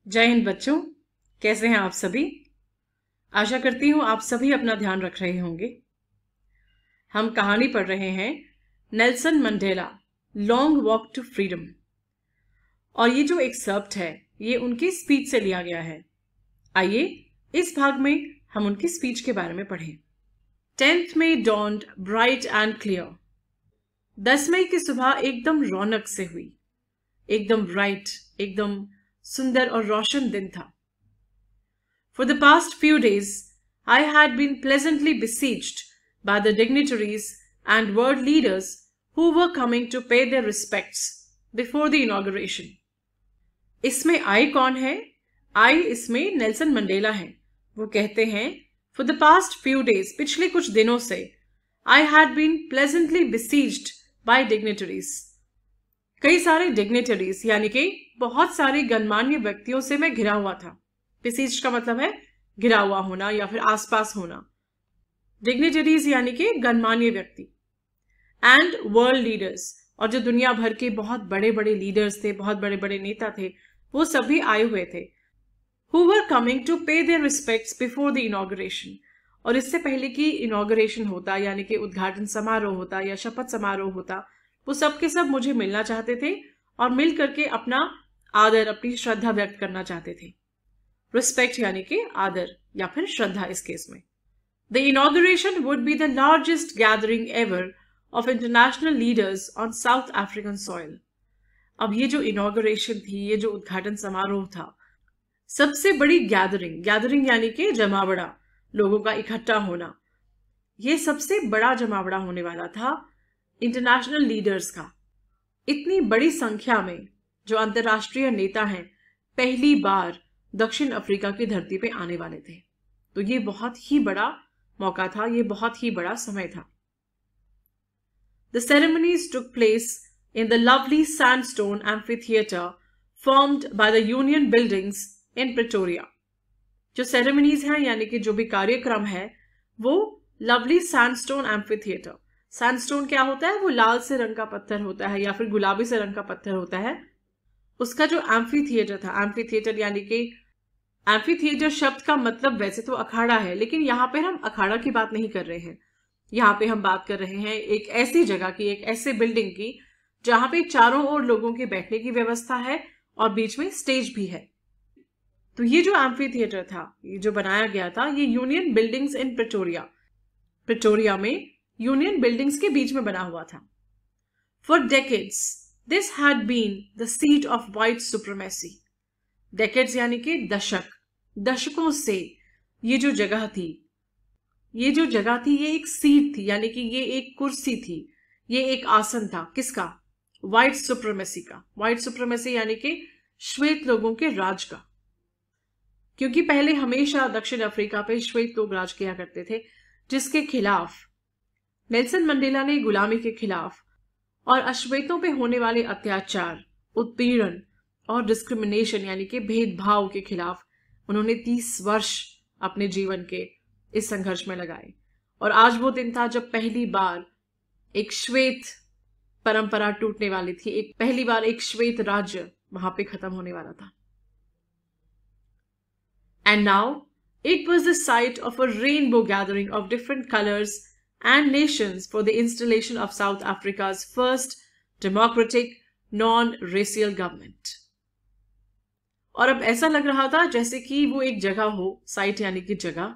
जय हिंद बच्चों, कैसे हैं आप सभी। आशा करती हूँ आप सभी अपना ध्यान रख रहे होंगे। हम कहानी पढ़ रहे हैं Nelson Mandela long walk to freedom. और ये जो एक्सर्प्ट है ये उनकी स्पीच से लिया गया है। आइए इस भाग में हम उनकी स्पीच के बारे में पढ़ें। 10th May dawned bright and clear। 10 मई की सुबह एकदम रौनक से हुई, एकदम ब्राइट, एकदम सुंदर और रोशन दिन था। For the past few days, I had been pleasantly besieged by the dignitaries and world leaders who were coming to pay their respects before the inauguration। इसमें आई कौन है? आई इसमें नेल्सन मंडेला हैं। वो कहते हैं For the past few days, पिछले कुछ दिनों से I had been pleasantly besieged by dignitaries। कई सारे डिग्नेटरीज यानी कि बहुत सारे गणमान्य व्यक्तियों से मैं घिरा हुआ था। बिसीज्ड का मतलब है घिरा हुआ होना या फिर आसपास होना। डिग्नेटरीज यानी कि गणमान्य व्यक्ति। एंड वर्ल्ड लीडर्स, और जो दुनिया भर के बहुत बड़े बड़े लीडर्स थे, बहुत बड़े बड़े नेता थे, वो सभी आए हुए थे। Who were coming to pay their respects before the inauguration। और इससे पहले कि इनॉग्रेशन होता यानी कि उद्घाटन समारोह होता या शपथ समारोह होता, वो सब के सब मुझे मिलना चाहते थे और मिल करके अपना आदर, अपनी श्रद्धा व्यक्त करना चाहते थे। रिस्पेक्ट यानी कि आदर या फिर श्रद्धा इस केस में। The inauguration would be the largest gathering ever of international leaders on south African soil. अब ये जो इनॉग्रेशन थी, ये जो उद्घाटन समारोह था, सबसे बड़ी गैदरिंग यानी कि जमावड़ा, लोगों का इकट्ठा होना, ये सबसे बड़ा जमावड़ा होने वाला था इंटरनेशनल लीडर्स का। इतनी बड़ी संख्या में जो अंतर्राष्ट्रीय नेता हैं पहली बार दक्षिण अफ्रीका की धरती पे आने वाले थे। तो ये बहुत ही बड़ा मौका था, ये बहुत ही बड़ा समय था। The ceremonies took place in the lovely sandstone amphitheater formed by the Union Buildings in Pretoria। जो सेरेमनीज हैं यानी कि जो भी कार्यक्रम है वो लवली सैंडस्टोन एम्फीथिएटर। सैंडस्टोन क्या होता है? वो लाल से रंग का पत्थर होता है या फिर गुलाबी से रंग का पत्थर होता है। उसका जो एम्फीथिएटर था, एम्फीथिएटर यानी कि एम्फीथिएटर शब्द का मतलब वैसे तो अखाड़ा है, लेकिन यहाँ पे हम अखाड़ा की बात नहीं कर रहे हैं। यहाँ पे हम बात कर रहे हैं एक ऐसी जगह की, एक ऐसे बिल्डिंग की जहां पे चारों ओर लोगों के बैठने की व्यवस्था है और बीच में स्टेज भी है। तो ये जो एम्फीथिएटर था, ये जो बनाया गया था, ये यूनियन बिल्डिंग्स इन प्रिटोरिया में यूनियन बिल्डिंग्स के बीच में बना हुआ था। For decades this had been the seat of white supremacy. Decades यानी कि दशकों से ये जो जगह थी, ये एक सीट थी, यानी कि ये एक कुर्सी थी, ये एक आसन था। किसका? व्हाइट सुप्रीमेसी का। व्हाइट सुप्रीमेसी यानी कि श्वेत लोगों के राज का। क्योंकि पहले हमेशा दक्षिण अफ्रीका पे श्वेत लोग राज किया करते थे, जिसके खिलाफ नेल्सन मंडेला ने गुलामी के खिलाफ और अश्वेतों पे होने वाले अत्याचार, उत्पीड़न और डिस्क्रिमिनेशन यानी कि भेदभाव के खिलाफ उन्होंने 30 वर्ष अपने जीवन के इस संघर्ष में लगाए। और आज वो दिन था जब पहली बार एक श्वेत परंपरा टूटने वाली थी, पहली बार एक श्वेत राज्य वहां पे खत्म होने वाला था। And now it was the site of a rainbow gathering of different colors and nations for the installation of South Africa's first democratic non-racial government। और अब ऐसा लग रहा था जैसे कि वो एक जगह हो, साइट यानी कि जगह,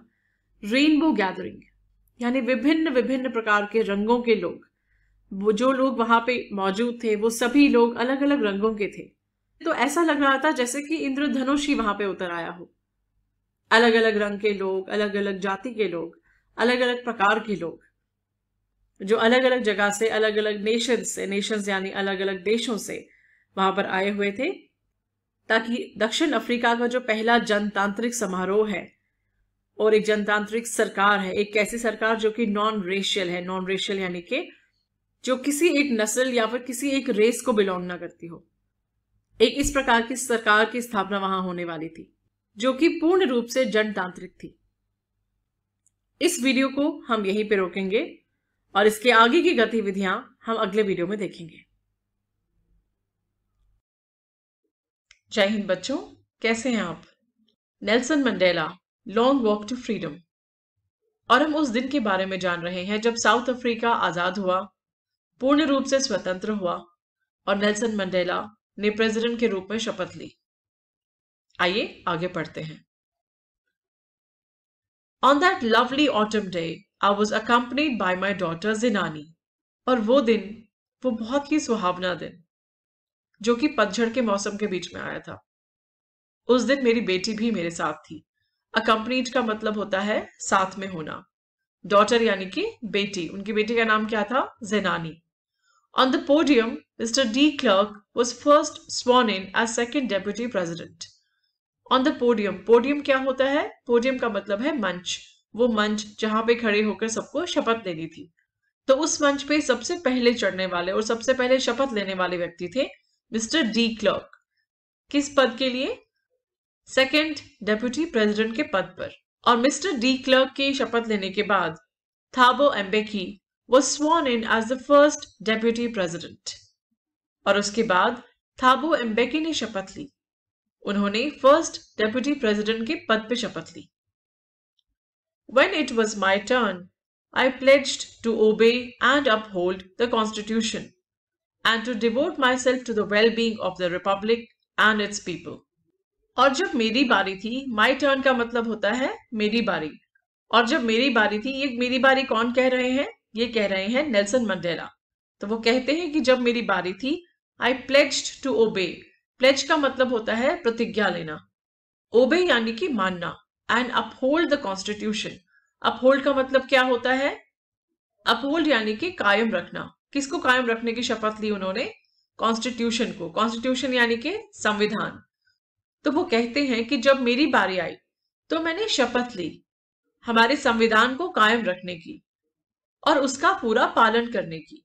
रेनबो गैदरिंग यानी विभिन्न विभिन्न प्रकार के रंगों के लोग, वो जो लोग वहां पे मौजूद थे वो सभी लोग अलग अलग रंगों के थे। तो ऐसा लग रहा था जैसे कि इंद्रधनुष ही वहां पे उतर आया हो। अलग अलग रंग के लोग, अलग अलग जाति के लोग, अलग अलग प्रकार के लोग, जो अलग अलग जगह से, अलग अलग नेशंस यानी अलग अलग देशों से वहां पर आए हुए थे, ताकि दक्षिण अफ्रीका का जो पहला जनतांत्रिक समारोह है और एक जनतांत्रिक सरकार है, एक ऐसी सरकार जो कि नॉन रेशियल है। नॉन रेशियल यानी कि जो किसी एक नस्ल या फिर किसी एक रेस को बिलोंग ना करती हो, एक इस प्रकार की सरकार की स्थापना वहां होने वाली थी जो कि पूर्ण रूप से जनतांत्रिक थी। इस वीडियो को हम यहीं पे रोकेंगे और इसके आगे की गतिविधियां हम अगले वीडियो में देखेंगे। जय हिंद बच्चों, कैसे हैं आप? Nelson Mandela, long walk to freedom. और हम उस दिन के बारे में जान रहे हैं जब साउथ अफ्रीका आजाद हुआ, पूर्ण रूप से स्वतंत्र हुआ और नेल्सन मंडेला ने प्रेसिडेंट के रूप में शपथ ली। आइए आगे पढ़ते हैं। On that lovely autumn day, I was accompanied by my daughter Zinani. और वो दिन, वो बहुत ही सुहावना दिन, जो कि पतझड़ के मौसम के बीच में आया था। उस दिन मेरी बेटी भी मेरे साथ थी। अकम्पनीड का मतलब होता है साथ में होना। डॉटर यानी कि बेटी, उनकी बेटी का नाम क्या था? ज़ेनानी। On the podium mister de Klerk was first sworn in as second deputy president. On the podium, podium क्या होता है? पोडियम का मतलब है मंच, वो मंच जहां पे खड़े होकर सबको शपथ लेनी थी। तो उस मंच पे सबसे पहले चढ़ने वाले और सबसे पहले शपथ लेने वाले व्यक्ति थे मिस्टर डी क्लर्क। किस पद के लिए? सेकेंड डेप्यूटी प्रेसिडेंट के पद पर। और मिस्टर डी क्लर्क की शपथ लेने के बाद थाबो एम्बेकी was sworn in as the first deputy president. और उसके बाद थाबो एम्बेकी ने शपथ ली। उन्होंने फर्स्ट डेप्यूटी प्रेसिडेंट के पद पर शपथ ली। When it was my turn, I pledged to obey and uphold the Constitution and to devote myself to the well-being of the Republic and its people. और जब मेरी बारी थी, माई टर्न का मतलब होता है मेरी बारी। और जब मेरी बारी थी, ये मेरी बारी कौन कह रहे हैं? ये कह रहे हैं नेल्सन मंडेला। तो वो कहते हैं कि जब मेरी बारी थी, आई प्लेज्ड टू ओबे। प्लेज का मतलब होता है प्रतिज्ञा लेना, ओबे यानी कि मानना, and uphold the constitution. Uphold का मतलब क्या होता है? अपहोल्ड यानी कि कायम रखना। किसको कायम रखने की शपथ ली उन्होंने? कॉन्स्टिट्यूशन को। कॉन्स्टिट्यूशन यानी कि संविधान। तो वो कहते हैं कि जब मेरी बारी आई तो मैंने शपथ ली हमारे संविधान को कायम रखने की और उसका पूरा पालन करने की,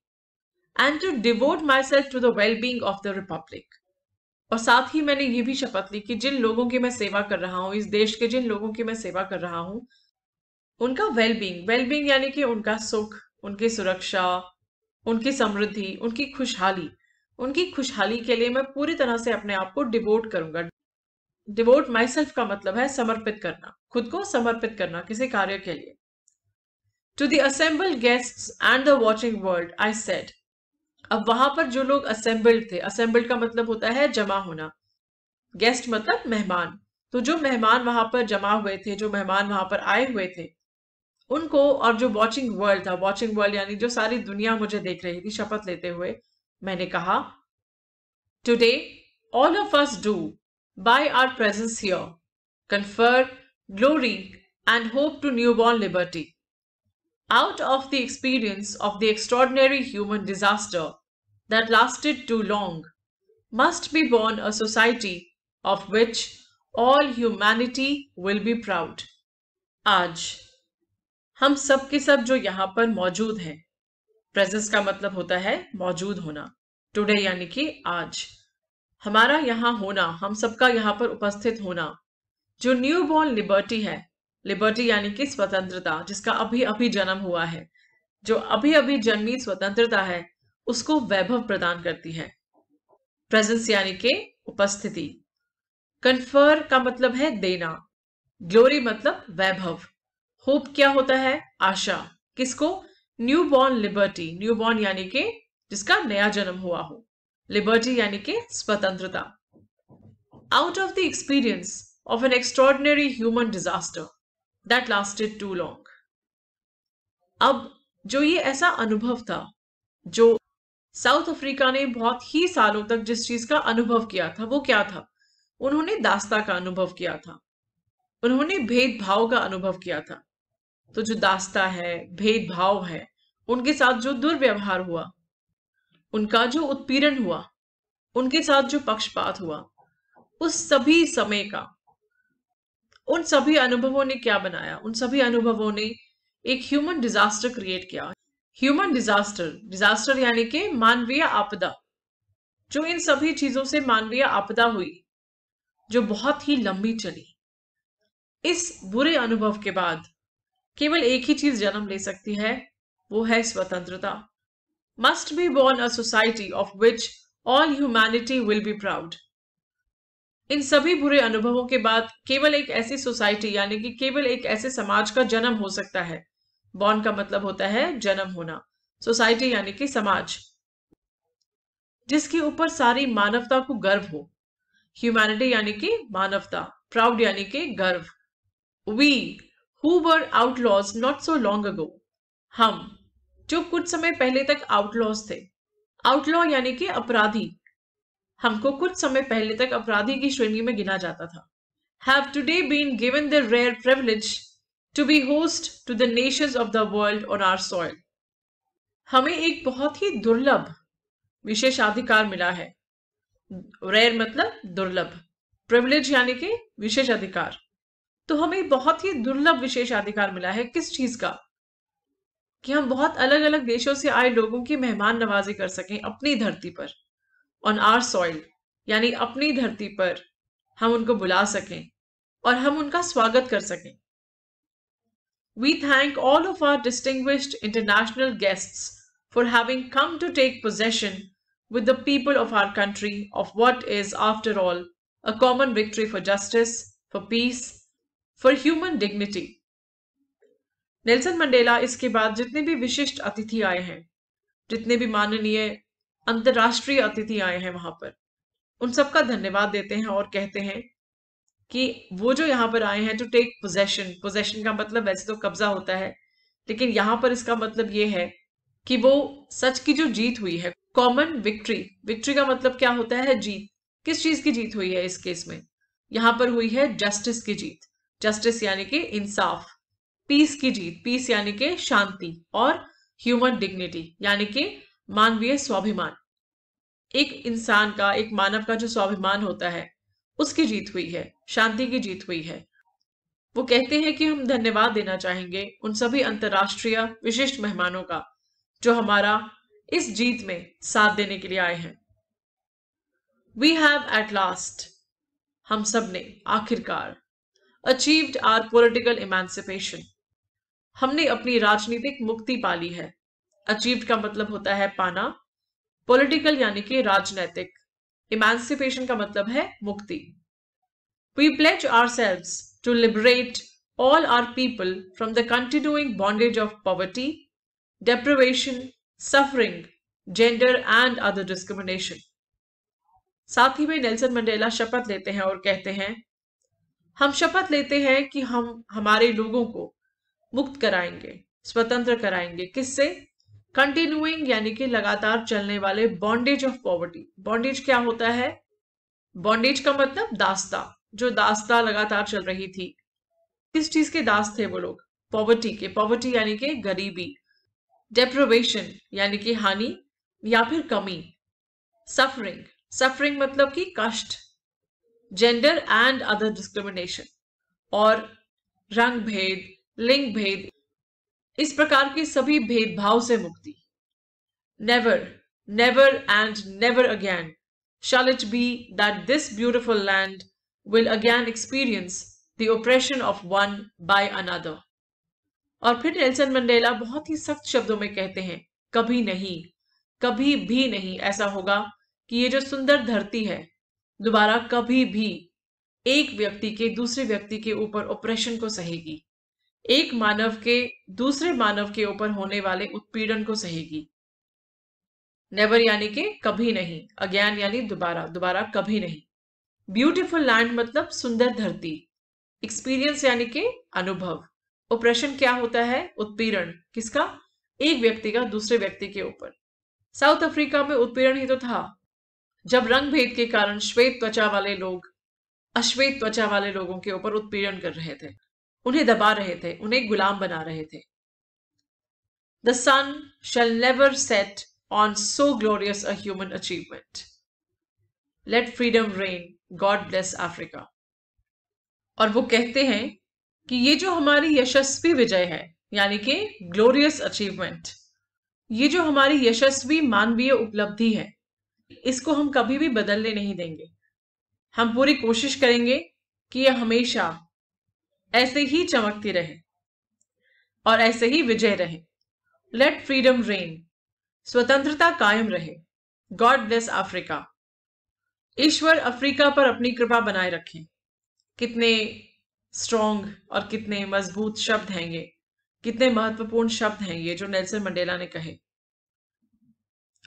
and to devote myself to the well being of the republic. और साथ ही मैंने ये भी शपथ ली कि जिन लोगों की मैं सेवा कर रहा हूं, इस देश के जिन लोगों की मैं सेवा कर रहा हूं, उनका वेल बीइंग यानी कि उनका सुख, उनकी सुरक्षा, उनकी समृद्धि, उनकी खुशहाली के लिए मैं पूरी तरह से अपने आप को डिवोट करूंगा। डिवोट माई सेल्फ का मतलब है समर्पित करना, खुद को समर्पित करना किसी कार्य के लिए। To the assembled guests and the watching world I said. अब वहां पर जो लोग असेंबल्ड थे, असेंबल्ड का मतलब होता है जमा होना, गेस्ट मतलब मेहमान। तो जो मेहमान वहां पर जमा हुए थे, जो मेहमान वहां पर आए हुए थे, उनको, और जो वॉचिंग वर्ल्ड था, वॉचिंग वर्ल्ड यानी जो सारी दुनिया मुझे देख रही थी शपथ लेते हुए, मैंने कहा, today all of us do by our presence here, confer glory and hope to newborn liberty. Out of the experience of the extraordinary human disaster that lasted too long, must be born a society of which all humanity will be proud. आज हम सब के सब जो यहाँ पर मौजूद हैं, प्रेजेंस का मतलब होता है मौजूद होना, टुडे यानी कि आज, हमारा यहाँ होना, हम सबका यहाँ पर उपस्थित होना, जो न्यू बॉर्न लिबर्टी है, लिबर्टी यानी कि स्वतंत्रता, जिसका अभी अभी जन्म हुआ है, जो अभी अभी जन्मी स्वतंत्रता है, उसको वैभव प्रदान करती है। प्रेजेंस यानी कि उपस्थिति। कन्फर का मतलब है देना, ग्लोरी मतलब वैभव, होप क्या होता है? आशा। किसको? New born liberty, new born यानी कि जिसका नया जन्म हुआ हो, लिबर्टी यानी कि स्वतंत्रता। Out of the experience of an extraordinary human disaster that lasted too long. अब जो ये ऐसा अनुभव था, जो साउथ अफ्रीका ने बहुत ही सालों तक जिस चीज का अनुभव किया था, वो क्या था? उन्होंने दास्ता का अनुभव किया था, उन्होंने भेदभाव का अनुभव किया था। तो जो दास्ता है, भेदभाव है, उनके साथ जो दुर्व्यवहार हुआ, उनका जो उत्पीड़न हुआ, उनके साथ जो पक्षपात हुआ, उस सभी समय का, उन सभी अनुभवों ने क्या बनाया? उन सभी अनुभवों ने एक ह्यूमन डिजास्टर क्रिएट किया। ह्यूमन डिजास्टर, डिजास्टर यानी कि मानवीय आपदा। जो इन सभी चीजों से मानवीय आपदा हुई, जो बहुत ही लंबी चली, इस बुरे अनुभव के बाद केवल एक ही चीज जन्म ले सकती है, वो है स्वतंत्रता। Must be born a society of which all humanity will be proud. इन सभी बुरे अनुभवों के बाद केवल एक ऐसी सोसाइटी यानी कि केवल एक ऐसे समाज का जन्म हो सकता है। बॉर्न का मतलब होता है जन्म होना, सोसाइटी यानी कि समाज, जिसके ऊपर सारी मानवता को गर्व हो। ह्यूमैनिटी यानी कि मानवता, प्राउड यानी कि गर्व। We who were outlaws not so long ago, हम जो कुछ समय पहले तक आउटलॉज थे। आउटलॉ यानी कि अपराधी, हमको कुछ समय पहले तक अपराधी की श्रेणी में गिना जाता था। Have today been given the rare privilege to be host to the nations of the world on our soil. हमें एक बहुत ही दुर्लभ विशेषाधिकार मिला है। रेयर मतलब दुर्लभ, प्रिविलेज यानी कि विशेष अधिकार। तो हमें बहुत ही दुर्लभ विशेषाधिकार मिला है किस चीज का, कि हम बहुत अलग अलग देशों से आए लोगों की मेहमान नवाजी कर सकें अपनी धरती पर, ऑन आवर सॉइल यानी अपनी धरती पर हम उनको बुला सकें और हम उनका स्वागत कर सकें। We thank all of our distinguished international guests for having come to take possession with the people of our country of what is, after all, a common victory for justice, for peace, for human dignity. Nelson Mandela इसके बाद जितने भी विशिष्ट अतिथि आए हैं, जितने भी माननीय अंतर्राष्ट्रीय अतिथि आए हैं वहां पर, उन सबका धन्यवाद देते हैं और कहते हैं कि वो जो यहाँ पर आए हैं टू टेक पोजेशन, पोजेशन का मतलब वैसे तो कब्जा होता है, लेकिन यहाँ पर इसका मतलब ये है कि वो सच की जो जीत हुई है, कॉमन विक्ट्री। विक्ट्री का मतलब क्या होता है? जीत। किस चीज की जीत हुई है इस केस में? यहाँ पर हुई है जस्टिस की जीत। जस्टिस यानी कि इंसाफ। पीस की जीत, पीस यानी कि शांति, और ह्यूमन डिग्निटी यानी कि मानवीय स्वाभिमान। एक इंसान का, एक मानव का जो स्वाभिमान होता है उसकी जीत हुई है, शांति की जीत हुई है। वो कहते हैं कि हम धन्यवाद देना चाहेंगे उन सभी अंतर्राष्ट्रीय विशिष्ट मेहमानों का जो हमारा इस जीत में साथ देने के लिए आए हैं। We have at last, हम सब ने आखिरकार, achieved our political emancipation, हमने अपनी राजनीतिक मुक्ति पाली है। achieved का मतलब होता है पाना, political यानी कि राजनैतिक, emancipation का मतलब है मुक्ति। We pledge ourselves to liberate all our people from the continuing bondage of poverty, deprivation, suffering, gender and other discrimination. साथ ही में नेल्सन मंडेला शपथ लेते हैं और कहते हैं, हम शपथ लेते हैं कि हम हमारे लोगों को मुक्त कराएंगे, स्वतंत्र कराएंगे। किससे? कंटिन्यूइंग यानी कि लगातार चलने वाले बॉन्डेज ऑफ पॉवर्टी। बॉन्डेज क्या होता है? बॉन्डेज का मतलब दास्ता, जो दास्ता लगातार चल रही थी। किस चीज के दास थे वो लोग? पॉवर्टी के। पॉवर्टी यानी कि गरीबी। डेप्रिवेशन यानी कि हानि या फिर कमी। सफरिंग, सफरिंग मतलब कि कष्ट। जेंडर एंड अदर डिस्क्रिमिनेशन, और रंग भेद, लिंग भेद, इस प्रकार के सभी भेदभाव से मुक्ति। Never, never and never again shall it be that this beautiful land will again experience the oppression of one by another. और फिर नेल्सन मंडेला बहुत ही सख्त शब्दों में कहते हैं, कभी नहीं, कभी भी नहीं ऐसा होगा कि ये जो सुंदर धरती है दोबारा कभी भी एक व्यक्ति के दूसरे व्यक्ति के ऊपर ऑपरेशन को सहेगी, एक मानव के दूसरे मानव के ऊपर होने वाले उत्पीड़न को सहेगी। नेवर यानी कि कभी नहीं, अगेन यानी दोबारा, दोबारा कभी नहीं। ब्यूटीफुल लैंड मतलब सुंदर धरती। एक्सपीरियंस यानी कि अनुभव। ऑपरेशन क्या होता है? उत्पीड़न। किसका? एक व्यक्ति का दूसरे व्यक्ति के ऊपर। साउथ अफ्रीका में उत्पीड़न ही तो था, जब रंग भेद के कारण श्वेत त्वचा वाले लोग अश्वेत त्वचा वाले लोगों के ऊपर उत्पीड़न कर रहे थे, उन्हें दबा रहे थे, उन्हें गुलाम बना रहे थे। The sun shall never set on so glorious a human achievement. Let freedom reign. God bless Africa. और वो कहते हैं कि ये जो हमारी यशस्वी विजय है, यानी कि ग्लोरियस अचीवमेंट, ये जो हमारी यशस्वी मानवीय उपलब्धि है, इसको हम कभी भी बदलने नहीं देंगे। हम पूरी कोशिश करेंगे कि यह हमेशा ऐसे ही चमकती रहे और ऐसे ही विजय रहे। लेट फ्रीडम रेन, स्वतंत्रता कायम रहे। God bless Africa. ईश्वर अफ्रीका पर अपनी कृपा बनाए रखें। कितने स्ट्रॉन्ग और कितने मजबूत शब्द हैं ये, कितने महत्वपूर्ण शब्द हैं ये जो नेल्सन मंडेला ने कहे।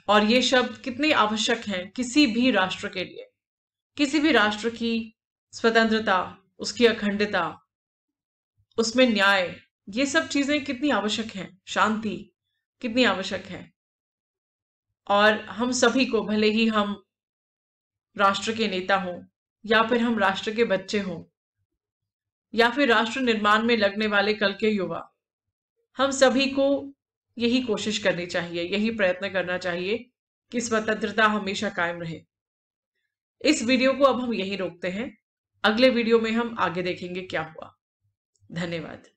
और ये शब्द कितने आवश्यक हैं किसी भी राष्ट्र के लिए। किसी भी राष्ट्र की स्वतंत्रता, उसकी अखंडता, उसमें न्याय, ये सब चीजें कितनी आवश्यक हैं। शांति कितनी आवश्यक है। और हम सभी को, भले ही हम राष्ट्र के नेता हों या फिर हम राष्ट्र के बच्चे हों या फिर राष्ट्र निर्माण में लगने वाले कल के युवा, हम सभी को यही कोशिश करनी चाहिए, यही प्रयत्न करना चाहिए कि स्वतंत्रता हमेशा कायम रहे। इस वीडियो को अब हम यहीं रोकते हैं। अगले वीडियो में हम आगे देखेंगे क्या हुआ। धन्यवाद।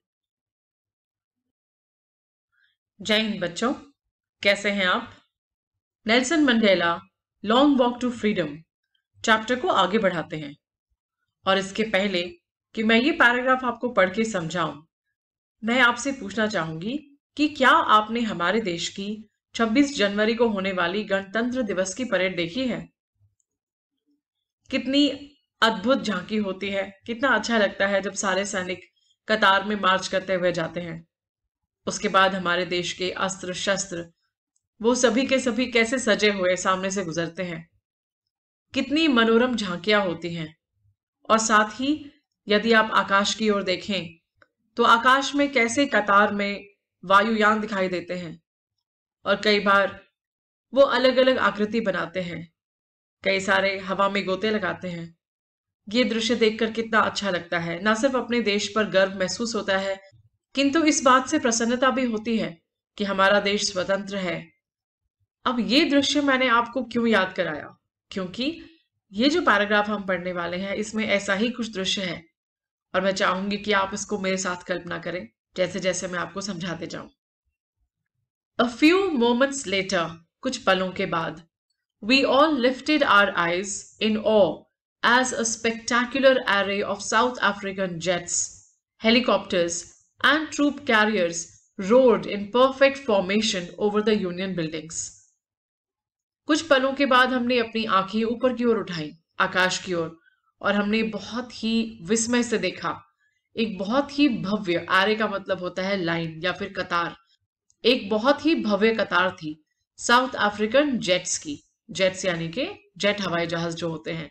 जय हिंद बच्चों, कैसे हैं आप? Nelson Mandela long walk to freedom chapter को आगे बढ़ाते हैं। और इसके पहले कि मैं ये पैराग्राफ आपको पढ़ के समझाऊं, मैं आपसे पूछना चाहूंगी कि क्या आपने हमारे देश की 26 जनवरी को होने वाली गणतंत्र दिवस की परेड देखी है? कितनी अद्भुत झांकी होती है, कितना अच्छा लगता है जब सारे सैनिक कतार में मार्च करते हुए जाते हैं। उसके बाद हमारे देश के अस्त्र शस्त्र, वो सभी के सभी कैसे सजे हुए सामने से गुजरते हैं। कितनी मनोरम झांकियां होती हैं। और साथ ही यदि आप आकाश की ओर देखें तो आकाश में कैसे कतार में वायुयान दिखाई देते हैं और कई बार वो अलग अलग आकृति बनाते हैं, कई सारे हवा में गोते लगाते हैं। ये दृश्य देखकर कितना अच्छा लगता है। न सिर्फ अपने देश पर गर्व महसूस होता है, किंतु इस बात से प्रसन्नता भी होती है कि हमारा देश स्वतंत्र है। अब ये दृश्य मैंने आपको क्यों याद कराया? क्योंकि ये जो पैराग्राफ हम पढ़ने वाले हैं इसमें ऐसा ही कुछ दृश्य है और मैं चाहूंगी कि आप इसको मेरे साथ कल्पना करें जैसे जैसे मैं आपको समझाते जाऊं। A few moments later, कुछ पलों के बाद, we all lifted our eyes in awe as a spectacular array of South African jets, helicopters, and troop carriers roared in perfect formation over the Union buildings. कुछ पलों के बाद हमने अपनी आंखें ऊपर की ओर उठाई, आकाश की ओर, और हमने बहुत ही विस्मय से देखा एक बहुत ही भव्य, आरे का मतलब होता है लाइन या फिर कतार, एक बहुत ही भव्य कतार थी साउथ अफ्रीकन जेट्स की। जेट्स यानी कि जेट हवाई जहाज जो होते हैं,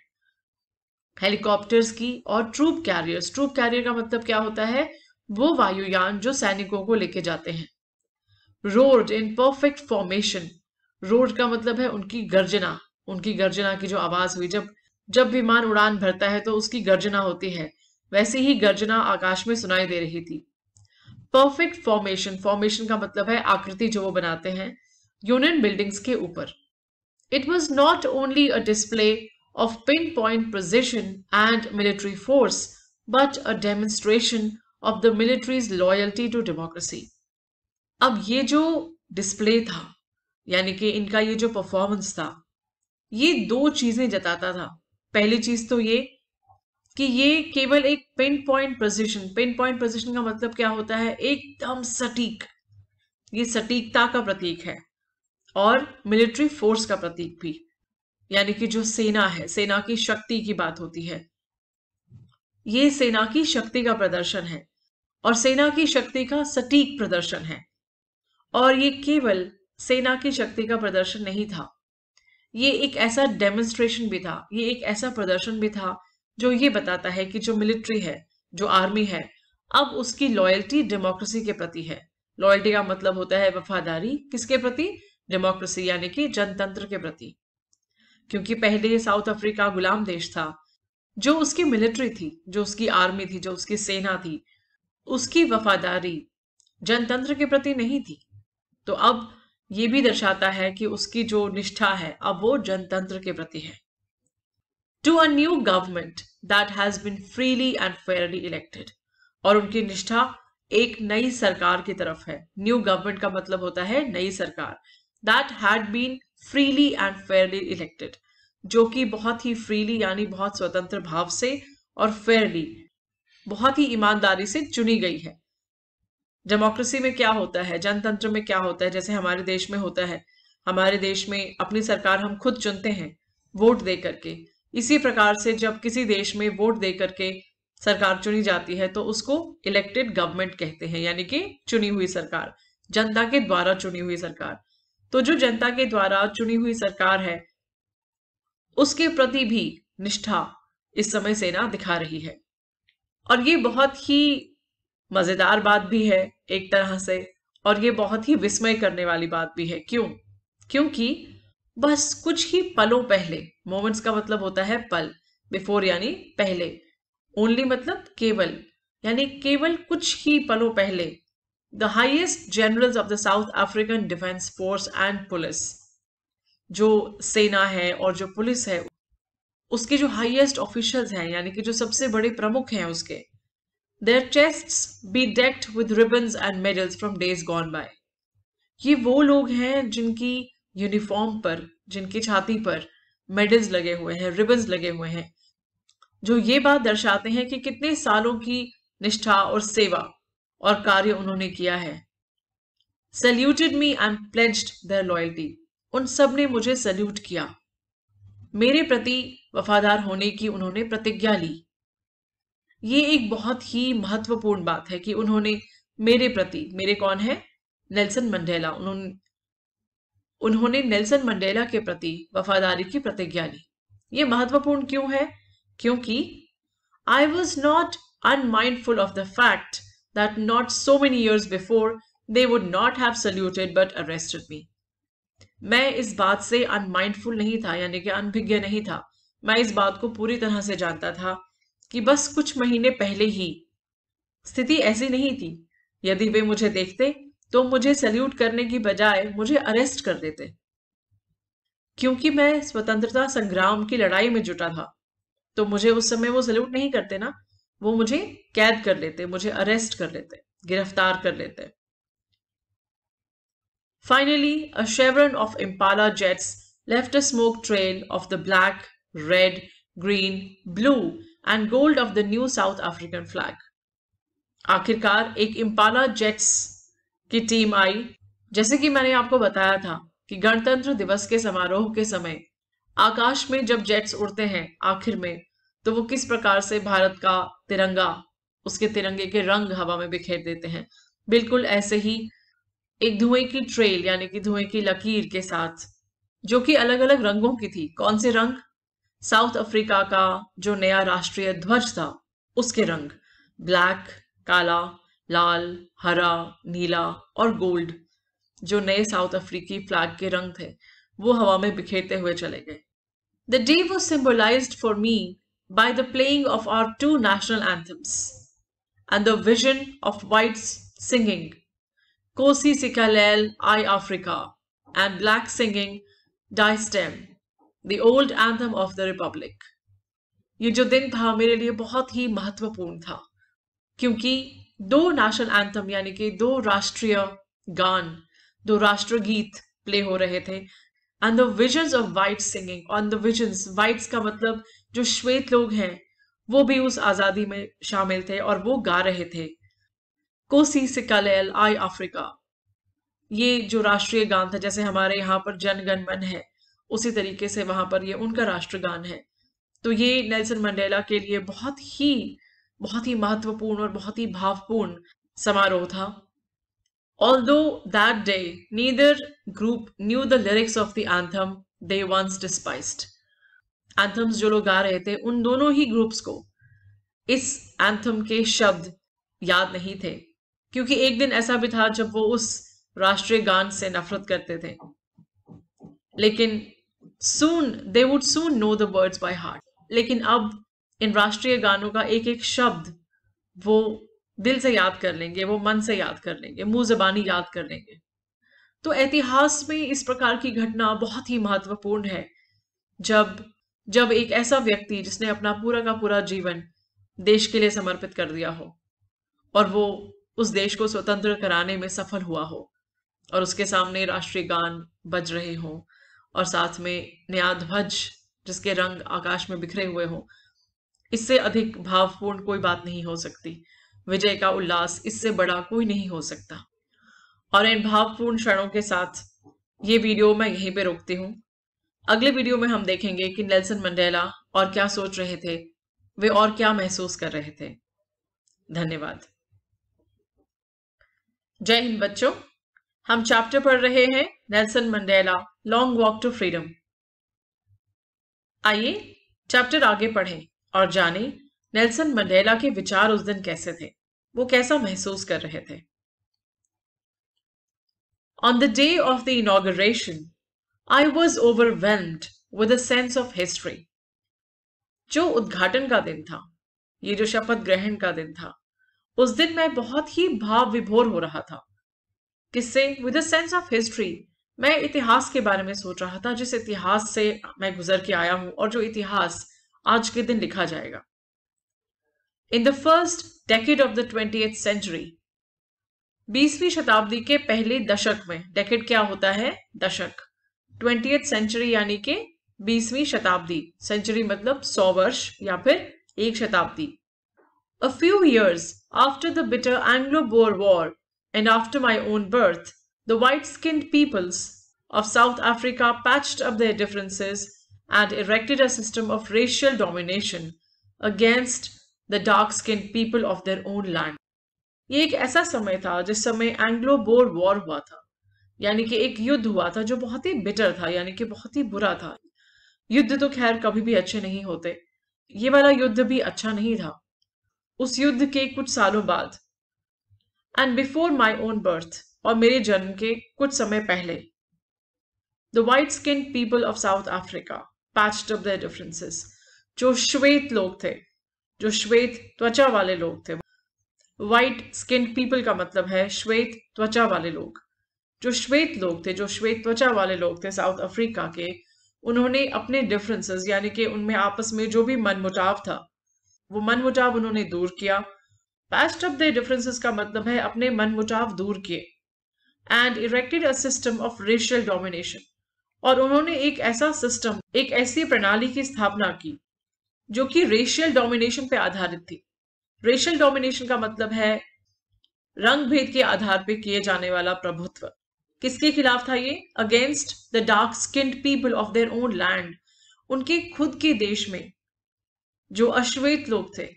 हेलीकॉप्टर्स की और ट्रूप कैरियर्स। ट्रूप कैरियर का मतलब क्या होता है? वो वायुयान जो सैनिकों को लेके जाते हैं। Road in perfect formation, road का मतलब है उनकी गर्जना, उनकी गर्जना की जो आवाज हुई, जब विमान उड़ान भरता है तो उसकी गर्जना होती है, वैसे ही गर्जना आकाश में सुनाई दे रही थी। परफेक्ट फॉर्मेशन, फॉर्मेशन का मतलब है आकृति जो वो बनाते हैं यूनियन बिल्डिंग्स के ऊपर। It was not only a display of pinpoint precision and military force but a demonstration of the military's loyalty to democracy. अब ये जो डिस्प्ले था, यानी कि इनका ये जो परफॉर्मेंस था, ये दो चीजें जताता था। पहली चीज तो ये कि ये केवल एक pin point precision, pin point precision का मतलब क्या होता है? एकदम सटीक, ये सटीकता का प्रतीक है। और मिलिट्री फोर्स का प्रतीक भी, यानी कि जो सेना है, सेना की शक्ति की बात होती है, ये सेना की शक्ति का प्रदर्शन है और सेना की शक्ति का सटीक प्रदर्शन है। और ये केवल सेना की शक्ति का प्रदर्शन नहीं था, ये एक ऐसा डेमोन्स्ट्रेशन भी था, ये एक ऐसा प्रदर्शन भी था जो ये बताता है कि जो मिलिट्री है, जो आर्मी है, अब उसकी लॉयल्टी डेमोक्रेसी के प्रति है। लॉयल्टी का मतलब होता है वफादारी, किसके प्रति? डेमोक्रेसी यानी कि जनतंत्र के प्रति। क्योंकि पहले ये साउथ अफ्रीका गुलाम देश था, जो उसकी मिलिट्री थी, जो उसकी आर्मी थी, जो उसकी सेना थी, उसकी वफादारी जनतंत्र के प्रति नहीं थी। तो अब ये भी दर्शाता है कि उसकी जो निष्ठा है अब वो जनतंत्र के प्रति है। To a new government that has been freely and fairly elected, और उनकी निष्ठा एक नई सरकार की तरफ है। न्यू गवर्नमेंट का मतलब होता है नई सरकार। That had been freely and fairly elected, जो कि बहुत ही फ्रीली यानी बहुत स्वतंत्र भाव से और फेयरली, बहुत ही ईमानदारी से चुनी गई है। डेमोक्रेसी में क्या होता है, जनतंत्र में क्या होता है, जैसे हमारे देश में होता है, हमारे देश में अपनी सरकार हम खुद चुनते हैं वोट दे करके, इसी प्रकार से जब किसी देश में वोट दे करके सरकार चुनी जाती है तो उसको इलेक्टेड गवर्नमेंट कहते हैं, यानी कि चुनी हुई सरकार, जनता के द्वारा चुनी हुई सरकार। तो जो जनता के द्वारा चुनी हुई सरकार है उसके प्रति भी निष्ठा इस समय सेना दिखा रही है। और ये बहुत ही मजेदार बात भी है एक तरह से, और ये बहुत ही विस्मय करने वाली बात भी है। क्योंकि बस कुछ ही पलों पहले, मोमेंट्स का मतलब होता है पल, बिफोर यानी पहले, ओनली मतलब केवल, यानी केवल कुछ ही पलों पहले the highest generals of the south African defence force and police, जो सेना है और जो पुलिस है उसके जो हाईएस्ट ऑफिशियल्स हैं, यानी कि जो सबसे बड़े प्रमुख हैं उसके, their chests be decked with ribbons and medals from days gone by. ये वो लोग हैं जिनकी यूनिफॉर्म पर, जिनकी छाती पर मेडल्स लगे हुए हैं, रिबन्स लगे हुए हैं, जो ये बात दर्शाते हैं कि कितने सालों की निष्ठा और सेवा और कार्य उन्होंने किया है। Saluted me and pledged their loyalty, उन सब ने मुझे सल्यूट किया, मेरे प्रति वफादार होने की उन्होंने प्रतिज्ञा ली। ये एक बहुत ही महत्वपूर्ण बात है कि उन्होंने मेरे प्रति, मेरे कौन है, नेल्सन मंडेला, उन्होंने नेल्सन मंडेला के प्रति वफादारी की प्रतिज्ञा ली। ये महत्वपूर्ण क्यों है? क्योंकि I was not unmindful of the fact that not so many years before they would not have saluted but arrested me. मैं इस बात से अनमाइंडफुल नहीं था, यानी कि अनभिज्ञ नहीं था। मैं इस बात को पूरी तरह से जानता था कि बस कुछ महीने पहले ही स्थिति ऐसी नहीं थी। यदि वे मुझे देखते तो मुझे सल्यूट करने की बजाय मुझे अरेस्ट कर देते, क्योंकि मैं स्वतंत्रता संग्राम की लड़ाई में जुटा था। तो मुझे उस समय वो सल्यूट नहीं करते ना, वो मुझे कैद कर लेते, मुझे अरेस्ट कर लेते, गिरफ्तार कर लेते। Finally, a chevron of Impala jets left a smoke trail of the black, red, green, blue and gold of the new South African flag. आखिरकार एक इम्पाला जेट्स की टीम आई। जैसे कि मैंने आपको बताया था कि गणतंत्र दिवस के समारोह के समय आकाश में जब जेट्स उड़ते हैं आखिर में, तो वो किस प्रकार से भारत का तिरंगा, उसके तिरंगे के रंग हवा में बिखेर देते हैं। बिल्कुल ऐसे ही एक धुएं की ट्रेल, यानी कि धुएं की लकीर के साथ, जो कि अलग अलग रंगों की थी। कौन से रंग? साउथ अफ्रीका का जो नया राष्ट्रीय ध्वज था उसके रंग, ब्लैक, काला, लाल, हरा, नीला और गोल्ड, जो नए साउथ अफ्रीकी फ्लैग के रंग थे, वो हवा में बिखेरते हुए चले गए। The day was symbolized for me by the playing of our two national anthems and the vision of whites singing Kosi Sikalel I Africa and black singing Die Stem, the old anthem of the Republic. ये जो दिन था मेरे लिए बहुत ही महत्वपूर्ण था, क्योंकि दो नेशनल एंथम, यानी कि दो राष्ट्रीय गान, दो राष्ट्रगीत प्ले हो रहे थे, and the visions of whites singing. On the visions, whites का मतलब जो श्वेत लोग हैं, वो भी उस आजादी में शामिल थे और वो गा रहे थे कोसी सिकालेल आई अफ्रीका। ये जो राष्ट्रीय गान था, जैसे हमारे यहाँ पर जन गण मन है, उसी तरीके से वहां पर ये उनका राष्ट्रगान है। तो ये नेल्सन मंडेला के लिए बहुत ही महत्वपूर्ण और बहुत ही भावपूर्ण समारोह था। Although that day neither group knew the lyrics of the anthem they once despised. Anthems जो लोग गा रहे थे, उन दोनों ही ग्रुप्स को इस एंथम के शब्द याद नहीं थे, क्योंकि एक दिन ऐसा भी था जब वो उस राष्ट्रीय गान से नफरत करते थे। लेकिन they would soon know the words by heart. लेकिन अब इन राष्ट्रीय गानों का एक एक शब्द वो दिल से याद कर लेंगे, वो मन से याद कर लेंगे, मुंह जबानी याद कर लेंगे। तो इतिहास में इस प्रकार की घटना बहुत ही महत्वपूर्ण है, जब एक ऐसा व्यक्ति जिसने अपना पूरा का पूरा जीवन देश के लिए समर्पित कर दिया हो और वो उस देश को स्वतंत्र कराने में सफल हुआ हो, और उसके सामने राष्ट्रीय गान बज रहे हों और साथ में नया ध्वज जिसके रंग आकाश में बिखरे हुए हों, इससे अधिक भावपूर्ण कोई बात नहीं हो सकती। विजय का उल्लास इससे बड़ा कोई नहीं हो सकता। और इन भावपूर्ण क्षणों के साथ ये वीडियो मैं यहीं पे रोकती हूँ। अगले वीडियो में हम देखेंगे कि नेल्सन मंडेला और क्या सोच रहे थे, वे और क्या महसूस कर रहे थे। धन्यवाद। जय हिंद बच्चों, हम चैप्टर पढ़ रहे हैं Nelson Mandela long walk to freedom. आइए चैप्टर आगे पढ़ें और जानें नेल्सन मंडेला के विचार उस दिन कैसे थे, वो कैसा महसूस कर रहे थे। On the day of the inauguration, I was overwhelmed with a sense of history. जो उद्घाटन का दिन था, ये जो शपथ ग्रहण का दिन था, उस दिन मैं बहुत ही भाव विभोर हो रहा था। किससे? With a sense of history. मैं इतिहास के बारे में सोच रहा था, जिस इतिहास से मैं गुजर के आया हूं और जो इतिहास आज के दिन लिखा जाएगा। In the first decade of the 20th century, 20वीं शताब्दी के पहले दशक में, डेकेड क्या होता है? दशक। 20th सेंचुरी यानी कि 20वीं शताब्दी, सेंचुरी मतलब 100 वर्ष या फिर एक शताब्दी। A few years after the bitter Anglo-Boer War and after my own birth, the white-skinned peoples of South Africa patched up their differences and erected a system of racial domination against the dark-skinned people of their own land. ये एक ऐसा समय था जिस समय Anglo bore war हुआ था, यानी कि एक युद्ध हुआ था जो बहुत ही बिटर था, यानी कि बहुत ही बुरा था। युद्ध तो खैर कभी भी अच्छे नहीं होते, ये वाला युद्ध भी अच्छा नहीं था। उस युद्ध के कुछ सालों बाद, and before my own birth, और मेरे जन्म के कुछ समय पहले, the white skin people of south Africa patched up there differences, जो श्वेत लोग थे, जो श्वेत त्वचा वाले लोग थे। वाइट स्किन पीपल का मतलब है श्वेत त्वचा वाले लोग। जो श्वेत लोग थे, जो श्वेत त्वचा वाले लोग थे साउथ अफ्रीका के, उन्होंने अपने डिफरेंसेस, यानी कि उनमें आपस में जो भी मनमुटाव था, वो मनमुटाव उन्होंने दूर किया। पैच्ड अप देयर डिफरेंसेस का मतलब है अपने मनमुटाव दूर किए। And erected a system of racial domination, और उन्होंने एक ऐसा सिस्टम, एक ऐसी प्रणाली की स्थापना की जो कि रेशियल डोमिनेशन पे आधारित थी। रेशियल डोमिनेशन का मतलब है रंग भेद के आधार पे किए जाने वाला प्रभुत्व। किसके खिलाफ था ये? Against the dark skinned people of their own land, उनके खुद के देश में जो अश्वेत लोग थे,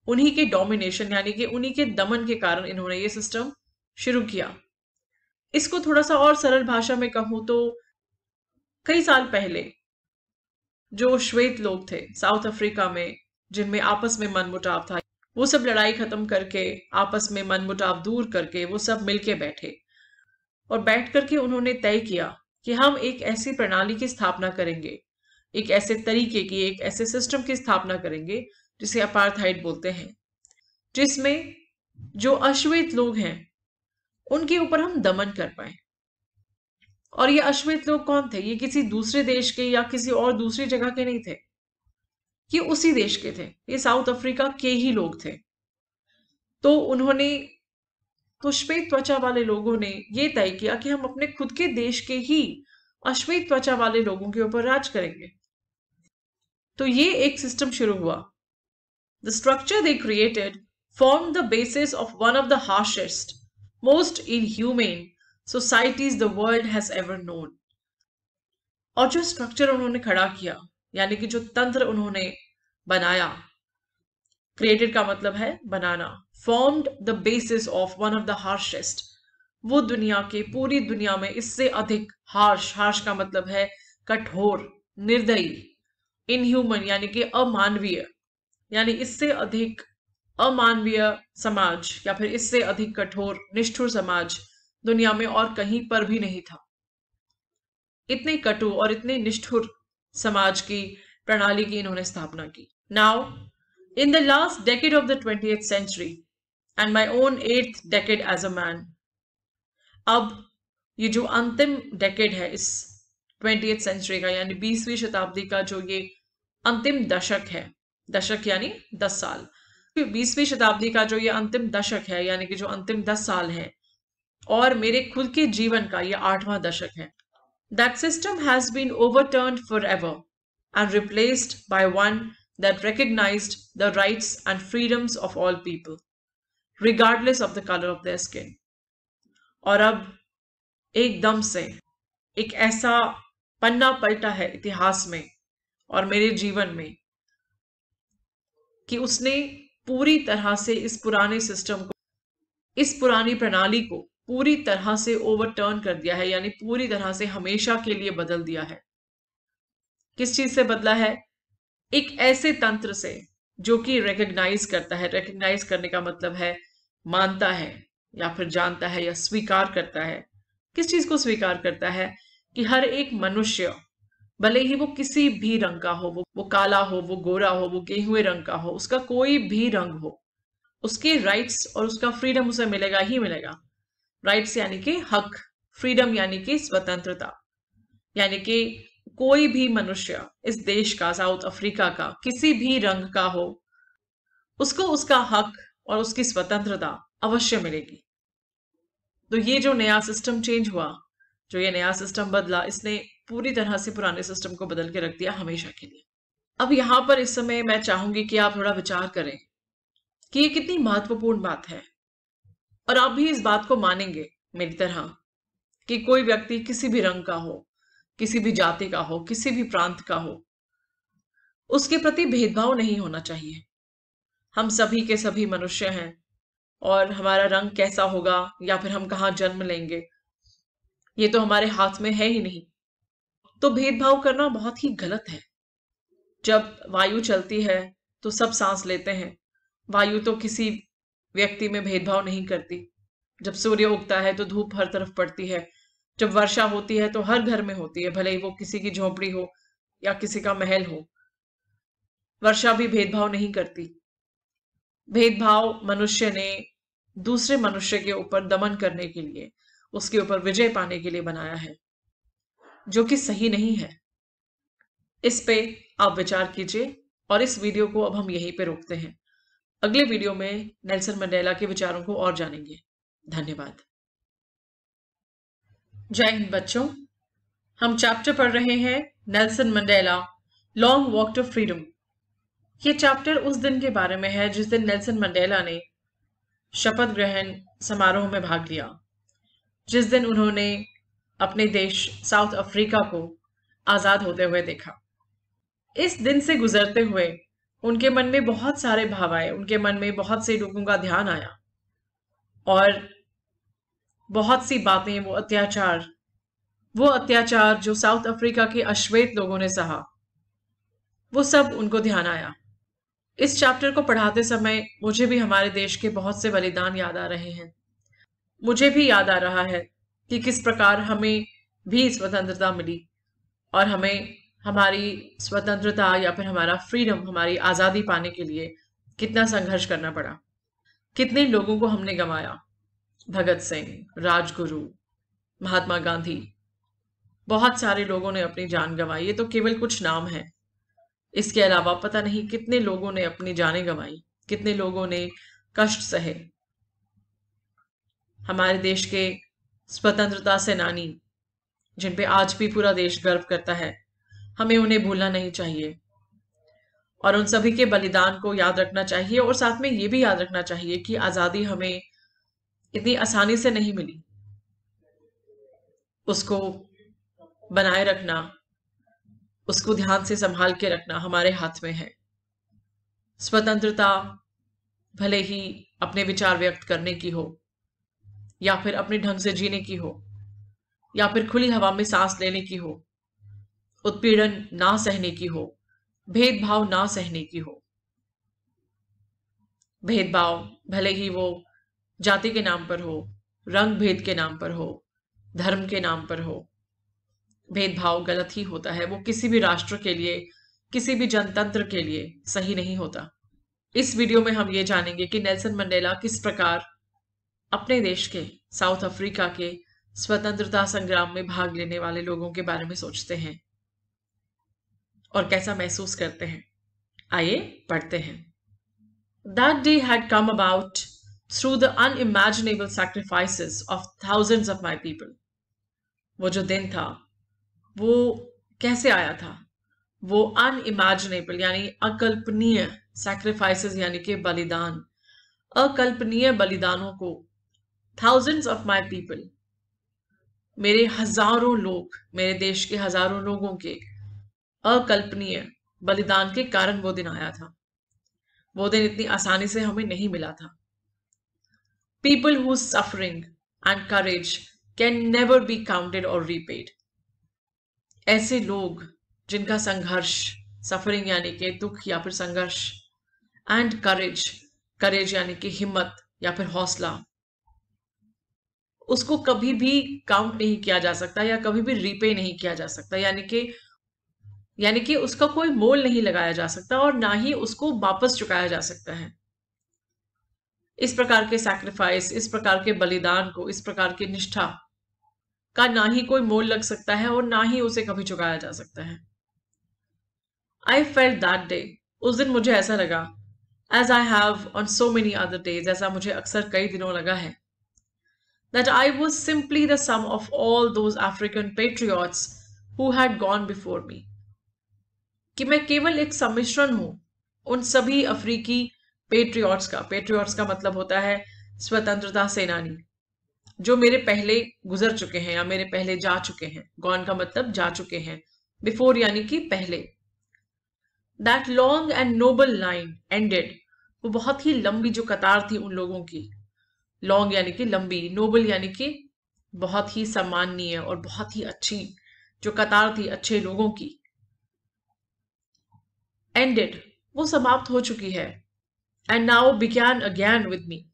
उन्हीं के डोमिनेशन, यानी कि उन्हीं के दमन के कारण इन्होंने ये सिस्टम शुरू किया। इसको थोड़ा सा और सरल भाषा में कहूं तो, कई साल पहले जो श्वेत लोग थे साउथ अफ्रीका में, जिनमें आपस में मनमुटाव था, वो सब लड़ाई खत्म करके, आपस में मनमुटाव दूर करके, वो सब मिलके बैठे और बैठ करके उन्होंने तय किया कि हम एक ऐसी प्रणाली की स्थापना करेंगे, एक ऐसे तरीके की, एक ऐसे सिस्टम की स्थापना करेंगे जिसे अपार्थाइड बोलते हैं, जिसमें जो अश्वेत लोग हैं उनके ऊपर हम दमन कर पाए। और ये अश्वेत लोग कौन थे? ये किसी दूसरे देश के या किसी और दूसरी जगह के नहीं थे, ये उसी देश के थे, ये साउथ अफ्रीका के ही लोग थे। तो उन्होंने, तो श्वेत त्वचा वाले लोगों ने ये तय किया कि हम अपने खुद के देश के ही अश्वेत त्वचा वाले लोगों के ऊपर राज करेंगे। तो ये एक सिस्टम शुरू हुआ। The structure they created formed the basis of one of the harshest, most inhumane societies the world has ever known. और जो स्ट्रक्चर उन्होंने खड़ा किया, यानी कि जो तंत्र उन्होंने बनाया, क्रिएटेड का मतलब है बनाना, formed the basis of one of the harshest, वो दुनिया के, पूरी दुनिया में इससे अधिक हार्श, हार्श का मतलब है कठोर, निर्दयी, इनह्यूमन यानी कि अमानवीय, यानी इससे अधिक अमानवीय समाज या फिर इससे अधिक कठोर, निष्ठुर समाज दुनिया में और कहीं पर भी नहीं था। इतने कटु और इतने निष्ठुर समाज की प्रणाली की इन्होंने स्थापना की। Now in the last decade of the 20th century and my own 8th decade as a man, अब ये जो अंतिम डेकेड है इस 20th सेंचुरी का, यानी 20वीं शताब्दी का जो ये अंतिम दशक है, दशक यानी 10 साल, 20वीं शताब्दी का जो ये अंतिम दशक है, यानी कि जो अंतिम 10 साल है, और मेरे खुद के जीवन का ये 8वां दशक है। That system has been overturned forever and replaced by one that recognized the rights and freedoms of all people, regardless of the color of their skin. और अब एकदम से एक ऐसा पन्ना पलटा है इतिहास में और मेरे जीवन में कि उसने पूरी तरह से इस पुराने सिस्टम को, इस पुरानी प्रणाली को पूरी तरह से ओवरटर्न कर दिया है, यानी पूरी तरह से हमेशा के लिए बदल दिया है। किस चीज से बदला है? एक ऐसे तंत्र से जो कि रिकग्नाइज करता है। रिकग्नाइज करने का मतलब है मानता है या फिर जानता है या स्वीकार करता है। किस चीज को स्वीकार करता है? कि हर एक मनुष्य, भले ही वो किसी भी रंग का हो, वो काला हो, वो गोरा हो, वो गेहुए रंग का हो, उसका कोई भी रंग हो, उसके राइट्स और उसका फ्रीडम उसे मिलेगा ही मिलेगा। राइट्स यानी कि हक, फ्रीडम यानी कि स्वतंत्रता, यानी कि कोई भी मनुष्य इस देश का, साउथ अफ्रीका का, किसी भी रंग का हो, उसको उसका हक और उसकी स्वतंत्रता अवश्य मिलेगी। तो ये जो नया सिस्टम चेंज हुआ, जो ये नया सिस्टम बदला, इसने पूरी तरह से पुराने सिस्टम को बदल के रख दिया हमेशा के लिए। अब यहां पर इस समय मैं चाहूंगी कि आप थोड़ा विचार करें कि ये कितनी महत्वपूर्ण बात है, और आप भी इस बात को मानेंगे मेरी तरह कि कोई व्यक्ति किसी भी रंग का हो, किसी भी जाति का हो, किसी भी प्रांत का हो, उसके प्रति भेदभाव नहीं होना चाहिए। हम सभी के सभी मनुष्य हैं, और हमारा रंग कैसा होगा या फिर हम कहाँ जन्म लेंगे, ये तो हमारे हाथ में है ही नहीं। तो भेदभाव करना बहुत ही गलत है। जब वायु चलती है तो सब सांस लेते हैं। वायु तो किसी व्यक्ति में भेदभाव नहीं करती। जब सूर्य उगता है तो धूप हर तरफ पड़ती है। जब वर्षा होती है तो हर घर में होती है, भले ही वो किसी की झोपड़ी हो या किसी का महल हो। वर्षा भी भेदभाव नहीं करती। भेदभाव मनुष्य ने दूसरे मनुष्य के ऊपर दमन करने के लिए, उसके ऊपर विजय पाने के लिए बनाया है, जो कि सही नहीं है। इस पे आप विचार कीजिए, और इस वीडियो को अब हम यहीं पे रोकते हैं। अगले वीडियो में नेल्सन मंडेला के विचारों को और जानेंगे। धन्यवाद। जय हिंद बच्चों। हम चैप्टर पढ़ रहे हैं Nelson Mandela, long walk to freedom. ये चैप्टर उस दिन के बारे में है जिस दिन नेल्सन मंडेला ने शपथ ग्रहण समारोह में भाग लिया, जिस दिन उन्होंने अपने देश साउथ अफ्रीका को आजाद होते हुए देखा। इस दिन से गुजरते हुए उनके मन में बहुत सारे भाव आए, उनके मन में बहुत से लोगों का ध्यान आया, और बहुत सी बातें, वो अत्याचार जो साउथ अफ्रीका के अश्वेत लोगों ने सहा, वो सब उनको ध्यान आया। इस चैप्टर को पढ़ाते समय मुझे भी हमारे देश के बहुत से बलिदान याद आ रहे हैं। मुझे भी याद आ रहा है कि किस प्रकार हमें भी स्वतंत्रता मिली, और हमें हमारी स्वतंत्रता या फिर हमारा फ्रीडम, हमारी आज़ादी पाने के लिए कितना संघर्ष करना पड़ा। कितने लोगों को हमने गंवाया। भगत सिंह, राजगुरु, महात्मा गांधी, बहुत सारे लोगों ने अपनी जान गंवाई। ये तो केवल कुछ नाम है। इसके अलावा पता नहीं कितने लोगों ने अपनी जानें गंवाई, कितने लोगों ने कष्ट सहे। हमारे देश के स्वतंत्रता सेनानी, जिन पे आज भी पूरा देश गर्व करता है, हमें उन्हें भूलना नहीं चाहिए, और उन सभी के बलिदान को याद रखना चाहिए। और साथ में ये भी याद रखना चाहिए कि आजादी हमें इतनी आसानी से नहीं मिली। उसको बनाए रखना, उसको ध्यान से संभाल के रखना हमारे हाथ में है। स्वतंत्रता भले ही अपने विचार व्यक्त करने की हो, या फिर अपने ढंग से जीने की हो, या फिर खुली हवा में सांस लेने की हो, उत्पीड़न ना सहने की हो, भेदभाव ना सहने की हो। भेदभाव भले ही वो जाति के नाम पर हो, रंग भेद के नाम पर हो, धर्म के नाम पर हो, भेदभाव गलत ही होता है। वो किसी भी राष्ट्र के लिए, किसी भी जनतंत्र के लिए सही नहीं होता। इस वीडियो में हम ये जानेंगे कि नेल्सन मंडेला किस प्रकार अपने देश के, साउथ अफ्रीका के स्वतंत्रता संग्राम में भाग लेने वाले लोगों के बारे में सोचते हैं और कैसा महसूस करते हैं। आइए पढ़ते हैं। That day had come about through the unimaginable sacrifices of thousands of my people. वो जो दिन था वो कैसे आया था? वो unimaginable यानी अकल्पनीय, sacrifices यानी कि बलिदान, अकल्पनीय बलिदानों को, thousands of my people, मेरे हजारों लोग, मेरे देश के हजारों लोगों के अकल्पनीय बलिदान के कारण वो दिन आया था। वो दिन इतनी आसानी से हमें नहीं मिला था. People whose suffering and courage can never be counted or repaid. ऐसे लोग जिनका संघर्ष, सफरिंग यानी कि दुख या फिर संघर्ष, एंड करेज, करेज यानी कि हिम्मत या फिर हौसला, उसको कभी भी काउंट नहीं किया जा सकता या कभी भी रीपे नहीं किया जा सकता, यानी कि उसका कोई मोल नहीं लगाया जा सकता और ना ही उसको वापस चुकाया जा सकता है. इस प्रकार के सैक्रिफाइस, इस प्रकार के बलिदान को, इस प्रकार की निष्ठा का ना ही कोई मोल लग सकता है और ना ही उसे कभी चुकाया जा सकता है. आई फेल्ट दैट डे, उस दिन मुझे ऐसा लगा, as I have on so many other days, ऐसा मुझे अक्सर कई दिनों लगा है, that I was simply the sum of all those African patriots who had gone before me. कि मैं केवल एक सम्मिश्रण हूं उन सभी अफ्रीकी पेट्रियट्स का. पेट्रियट्स का मतलब होता है स्वतंत्रता सेनानी, जो मेरे पहले गुजर चुके हैं या मेरे पहले जा चुके हैं. गॉन का मतलब जा चुके हैं, बिफोर यानी कि पहले. That long and noble line ended, वो बहुत ही लंबी जो कतार थी उन लोगों की. लॉन्ग यानी कि लंबी, नोबल यानी कि बहुत ही सम्माननीय और बहुत ही अच्छी जो कतार थी अच्छे लोगों की. एंडेड, वो समाप्त हो चुकी है. And now began again with me,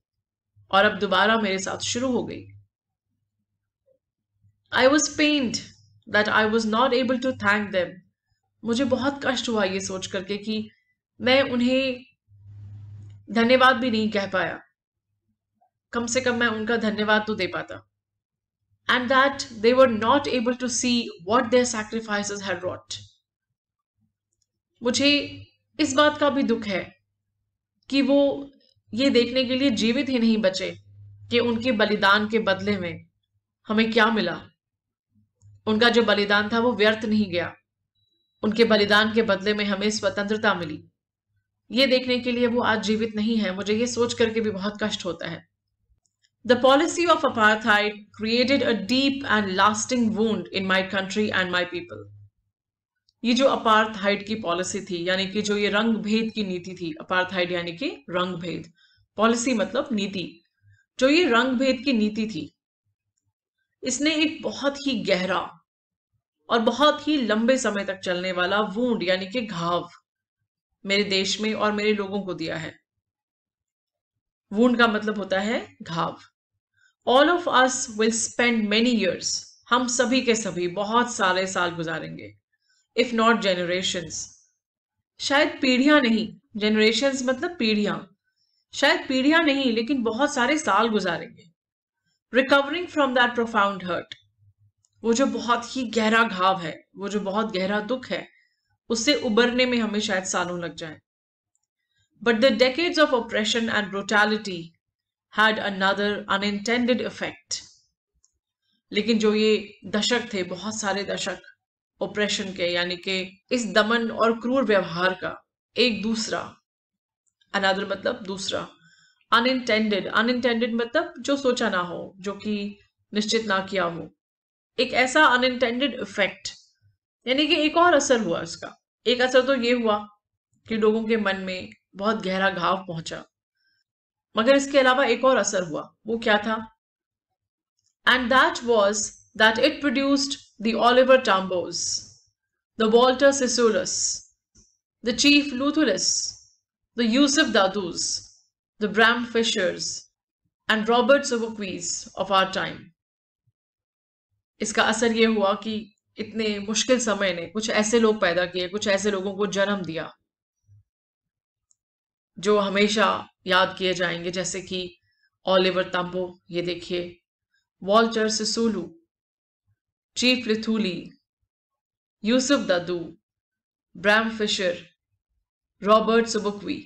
और अब दोबारा मेरे साथ शुरू हो गई. I was pained that I was not able to thank them. मुझे बहुत कष्ट हुआ ये सोच करके कि मैं उन्हें धन्यवाद भी नहीं कह पाया. कम से कम मैं उनका धन्यवाद तो दे पाता. And that they were not able to see what their sacrifices had wrought. मुझे इस बात का भी दुख है कि वो ये देखने के लिए जीवित ही नहीं बचे कि उनके बलिदान के बदले में हमें क्या मिला. उनका जो बलिदान था वो व्यर्थ नहीं गया. उनके बलिदान के बदले में हमें स्वतंत्रता मिली. ये देखने के लिए वो आज जीवित नहीं है. मुझे ये सोच करके भी बहुत कष्ट होता है. The policy of apartheid created a deep and lasting wound in my country and my people. ये जो अपार्थाइड की पॉलिसी थी, यानी कि जो ये रंग भेद की नीति थी, अपार्थाइड यानी कि रंग भेद, पॉलिसी मतलब नीति, जो ये रंग भेद की नीति थी, इसने एक बहुत ही गहरा और बहुत ही लंबे समय तक चलने वाला वूंड यानी कि घाव मेरे देश में और मेरे लोगों को दिया है. वूंड का मतलब होता है घाव. All of us will spend many years, हम सभी के सभी बहुत सारे साल गुजारेंगे. If not generations, शायद पीढ़ियां नहीं, generations मतलब पीढ़ियां, शायद पीढ़ियां नहीं लेकिन बहुत सारे साल गुजारेंगे. Recovering from that profound hurt, वो जो बहुत ही गहरा घाव है, वो जो बहुत गहरा दुख है, उससे उबरने में हमें शायद सालों लग जाए. But the decades of oppression and brutality had another unintended effect. लेकिन जो ये दशक थे, बहुत सारे दशक ऑपरेशन के, यानी कि इस दमन और क्रूर व्यवहार का एक दूसरा, another मतलब दूसरा, unintended, unintended मतलब जो सोचा ना हो, जो कि निश्चित ना किया हो, एक ऐसा unintended effect, यानी कि एक और असर हुआ इसका. एक असर तो ये हुआ कि लोगों के मन में बहुत गहरा घाव पहुंचा, मगर इसके अलावा एक और असर हुआ. वो क्या था? And that was that it produced the Oliver Tambos, the Walter Sissolis, the Chief Luthulus, the Yusuf Dadus, the Bram Fishers, and Robert Soboquis of our time. इसका असर ये हुआ कि इतने मुश्किल समय ने कुछ ऐसे लोग पैदा किए, कुछ ऐसे लोगों को जन्म दिया जो हमेशा याद किए जाएंगे, जैसे कि ओलिवर तांबो, ये देखिए, वॉल्टर सिसोलू, चीफ लिथुली, यूसुफ दादू, ब्रैम फिशर, रॉबर्ट सुबुक्वी.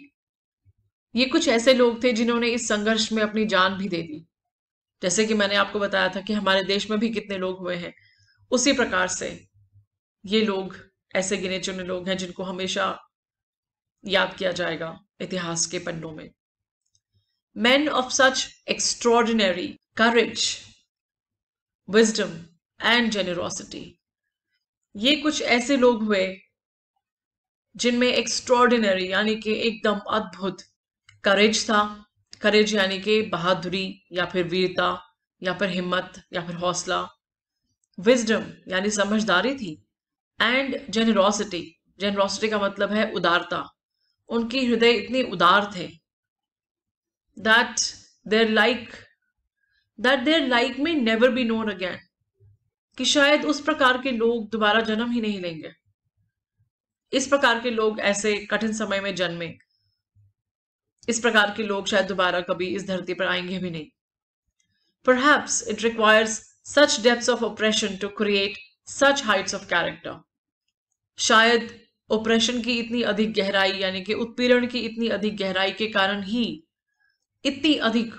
ये कुछ ऐसे लोग थे जिन्होंने इस संघर्ष में अपनी जान भी दे दी. जैसे कि मैंने आपको बताया था कि हमारे देश में भी कितने लोग हुए हैं, उसी प्रकार से ये लोग ऐसे गिने चुने लोग हैं जिनको हमेशा याद किया जाएगा इतिहास के पन्नों में. Men of such extraordinary courage, wisdom and generosity. ये कुछ ऐसे लोग हुए जिनमें एक्स्ट्रॉर्डिनरी यानी कि एकदम अद्भुत करेज था। करेज यानी कि बहादुरी या फिर वीरता या फिर हिम्मत या फिर हौसला। विजडम यानी समझदारी थी। एंड जेनरोसिटी, जेनरोसिटी का मतलब है उदारता। उनकी हृदय इतने उदार थे that their like may never be known again, कि शायद उस प्रकार के लोग दोबारा जन्म ही नहीं लेंगे। इस प्रकार के लोग ऐसे कठिन समय में जन्मे, इस प्रकार के लोग शायद दोबारा कभी इस धरती पर आएंगे भी नहीं। Perhaps it requires such depths of oppression to create such heights of character. शायद ओप्रेशन की इतनी अधिक गहराई यानी कि उत्पीड़न की इतनी अधिक गहराई के कारण ही इतनी अधिक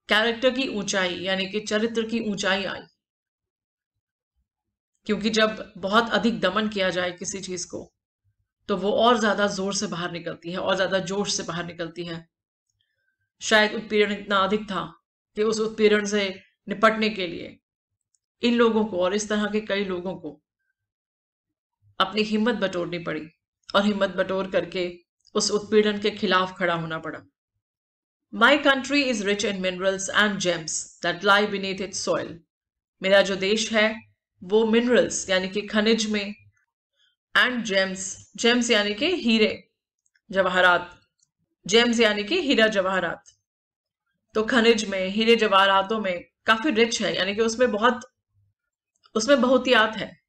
कैरेक्टर की ऊंचाई यानी कि चरित्र की ऊंचाई आई। क्योंकि जब बहुत अधिक दमन किया जाए किसी चीज को तो वो और ज्यादा जोर से बाहर निकलती है और ज्यादा जोश से बाहर निकलती है। शायद उत्पीड़न इतना अधिक था कि उस उत्पीड़न से निपटने के लिए इन लोगों को और इस तरह के कई लोगों को अपनी हिम्मत बटोरनी पड़ी और हिम्मत बटोर करके उस उत्पीड़न के खिलाफ खड़ा होना पड़ा। My country is rich in minerals and gems that lie beneath its soil. मेरा जो देश है वो मिनरल्स यानी कि खनिज में एंड जेम्स, जेम्स यानी कि हीरे जवाहरात, जेम्स यानी कि हीरा जवाहरात। तो खनिज में, हीरे जवाहरातों में काफी रिच है यानी कि उसमें बहुतियात है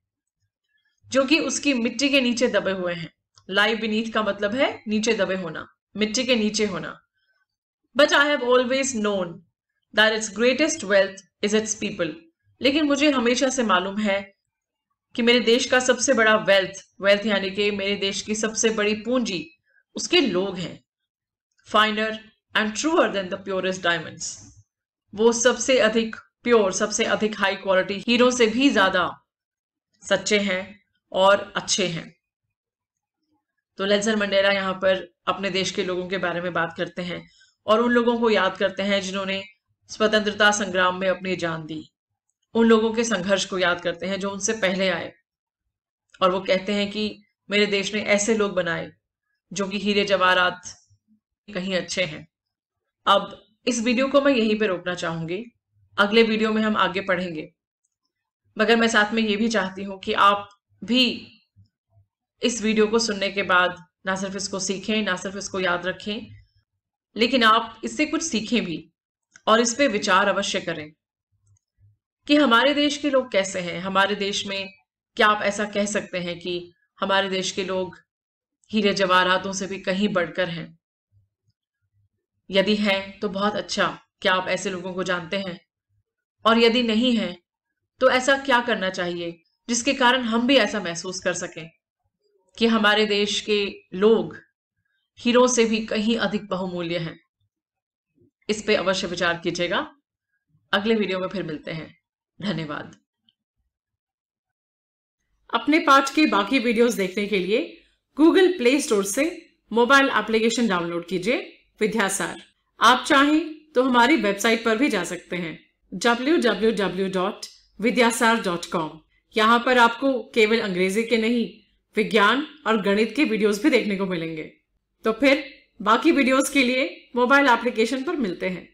जो कि उसकी मिट्टी के नीचे दबे हुए हैं। लाई बीनीथ का मतलब है नीचे दबे होना, मिट्टी के नीचे होना। But I have always known that its greatest wealth is its people. लेकिन मुझे हमेशा से मालूम है कि मेरे देश का सबसे बड़ा वेल्थ यानी कि मेरे देश की सबसे बड़ी पूंजी उसके लोग हैं। Finer and truer than the purest diamonds. वो सबसे अधिक प्योर, सबसे अधिक हाई क्वालिटी हीरो से भी ज्यादा सच्चे हैं और अच्छे हैं। तो नेल्सन मंडेला यहाँ पर अपने देश के लोगों के बारे में बात करते हैं और उन लोगों को याद करते हैं जिन्होंने स्वतंत्रता संग्राम में अपनी जान दी। उन लोगों के संघर्ष को याद करते हैं जो उनसे पहले आए और वो कहते हैं कि मेरे देश ने ऐसे लोग बनाए जो कि हीरे जवाहरात कहीं अच्छे हैं। अब इस वीडियो को मैं यहीं पे रोकना चाहूंगी, अगले वीडियो में हम आगे पढ़ेंगे। मगर मैं साथ में ये भी चाहती हूँ कि आप भी इस वीडियो को सुनने के बाद ना सिर्फ इसको सीखें, ना सिर्फ इसको याद रखें, लेकिन आप इससे कुछ सीखें भी और इस पे विचार अवश्य करें कि हमारे देश के लोग कैसे हैं। हमारे देश में क्या आप ऐसा कह सकते हैं कि हमारे देश के लोग हीरे जवाहरातों से भी कहीं बढ़कर हैं? यदि है तो बहुत अच्छा। क्या आप ऐसे लोगों को जानते हैं? और यदि नहीं है तो ऐसा क्या करना चाहिए जिसके कारण हम भी ऐसा महसूस कर सकें कि हमारे देश के लोग हीरो से भी कहीं अधिक बहुमूल्य हैं? इस पे अवश्य विचार कीजिएगा। अगले वीडियो में फिर मिलते हैं। धन्यवाद। अपने पाठ के बाकी वीडियोस देखने के लिए गूगल प्ले स्टोर से मोबाइल एप्लीकेशन डाउनलोड कीजिए विद्यासार। आप चाहें तो हमारी वेबसाइट पर भी जा सकते हैं www.vidyasar.com। यहाँ पर आपको केवल अंग्रेजी के नहीं, विज्ञान और गणित के वीडियोस भी देखने को मिलेंगे। तो फिर बाकी वीडियोस के लिए मोबाइल एप्लीकेशन पर मिलते हैं।